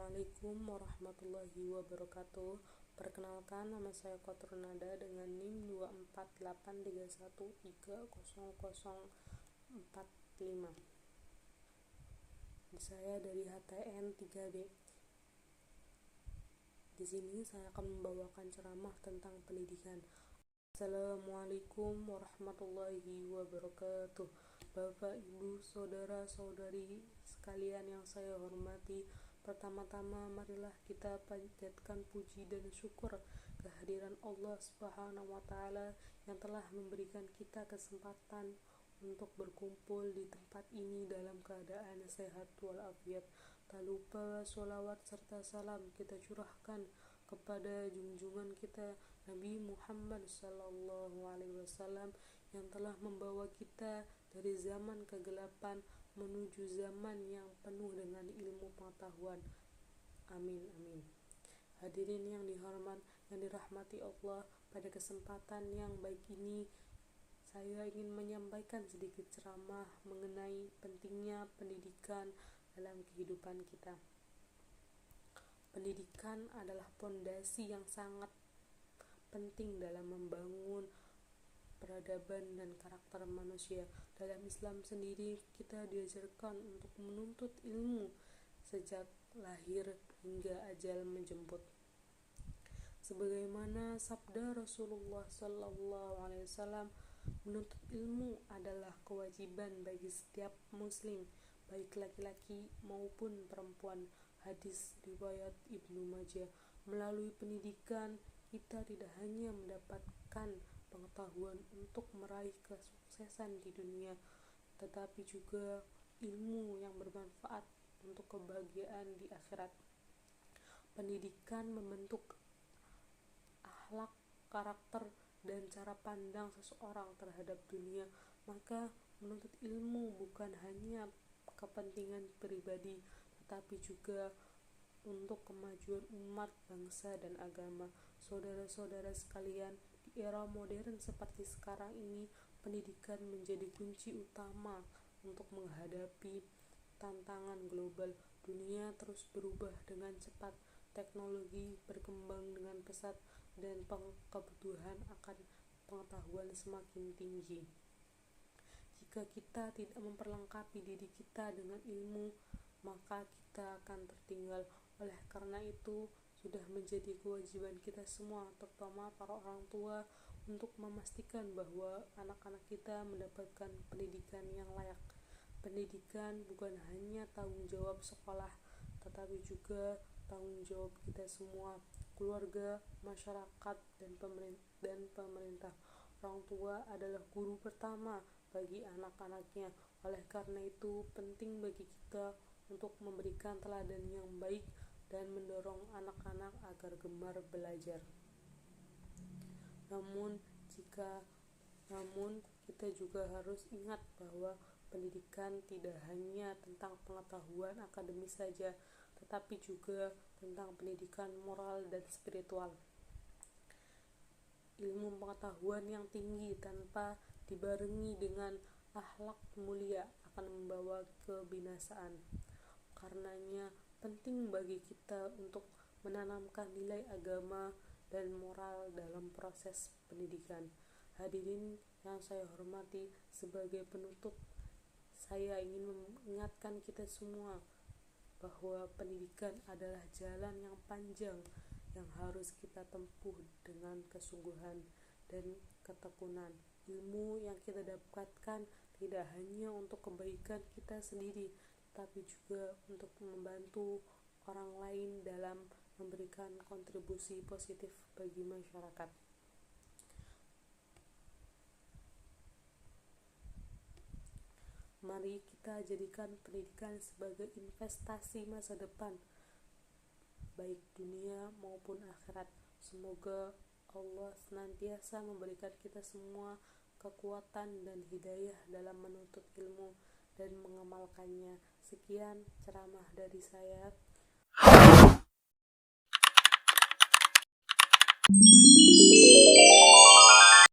Assalamualaikum warahmatullahi wabarakatuh. Perkenalkan, nama saya Kotrun Nada dengan NIM 248830045. Saya dari HTN 3B. Di sini saya akan membawakan ceramah tentang pendidikan. Assalamualaikum warahmatullahi wabarakatuh. Bapak, Ibu, saudara-saudari sekalian yang saya hormati, pertama-tama marilah kita panjatkan puji dan syukur kehadiran Allah Subhanahu wa Ta'ala yang telah memberikan kita kesempatan untuk berkumpul di tempat ini dalam keadaan sehat walafiat. Tak lupa sholawat serta salam kita curahkan kepada junjungan kita Nabi Muhammad Sallallahu Alaihi Wasallam yang telah membawa kita dari zaman kegelapan menuju zaman yang penuh dengan ilmu pengetahuan. Amin, amin. Hadirin yang dirahmati Allah, pada kesempatan yang baik ini saya ingin menyampaikan sedikit ceramah mengenai pentingnya pendidikan dalam kehidupan kita. Pendidikan adalah pondasi yang sangat penting dalam membangun peradaban dan karakter manusia. Dalam Islam sendiri, kita diajarkan untuk menuntut ilmu sejak lahir hingga ajal menjemput. Sebagaimana sabda Rasulullah Sallallahu Alaihi Wasallam, menuntut ilmu adalah kewajiban bagi setiap muslim, baik laki-laki maupun perempuan. Hadis riwayat Ibnu Majah. Melalui pendidikan, kita tidak hanya mendapatkan pengetahuan untuk meraih kesuksesan di dunia, tetapi juga ilmu yang bermanfaat untuk kebahagiaan di akhirat. Pendidikan membentuk akhlak, karakter, dan cara pandang seseorang terhadap dunia. Maka menuntut ilmu bukan hanya kepentingan pribadi, tetapi juga untuk kemajuan umat, bangsa, dan agama. Saudara-saudara sekalian, di era modern seperti sekarang ini, pendidikan menjadi kunci utama untuk menghadapi tantangan global. Dunia terus berubah dengan cepat, teknologi berkembang dengan pesat, dan kebutuhan akan pengetahuan semakin tinggi. Jika kita tidak memperlengkapi diri kita dengan ilmu, maka kita akan tertinggal. Oleh karena itu, sudah menjadi kewajiban kita semua, terutama para orang tua, untuk memastikan bahwa anak-anak kita mendapatkan pendidikan yang layak. Pendidikan bukan hanya tanggung jawab sekolah, tetapi juga tanggung jawab kita semua, keluarga, masyarakat, dan pemerintah. Orang tua adalah guru pertama bagi anak-anaknya. Oleh karena itu, penting bagi kita untuk memberikan teladan yang baik dan mendorong anak-anak agar gemar belajar. Namun kita juga harus ingat bahwa pendidikan tidak hanya tentang pengetahuan akademis saja, tetapi juga tentang pendidikan moral dan spiritual. Ilmu pengetahuan yang tinggi tanpa dibarengi dengan akhlak mulia akan membawa kebinasaan. Karenanya penting bagi kita untuk menanamkan nilai agama dan moral dalam proses pendidikan. Hadirin yang saya hormati, sebagai penutup, saya ingin mengingatkan kita semua bahwa pendidikan adalah jalan yang panjang yang harus kita tempuh dengan kesungguhan dan ketekunan. Ilmu yang kita dapatkan tidak hanya untuk kebaikan kita sendiri, tapi juga untuk membantu orang lain dalam memberikan kontribusi positif bagi masyarakat. Mari kita jadikan pendidikan sebagai investasi masa depan, baik dunia maupun akhirat. Semoga Allah senantiasa memberikan kita semua kekuatan dan hidayah dalam menuntut ilmu dan mengamalkannya. Sekian ceramah dari saya.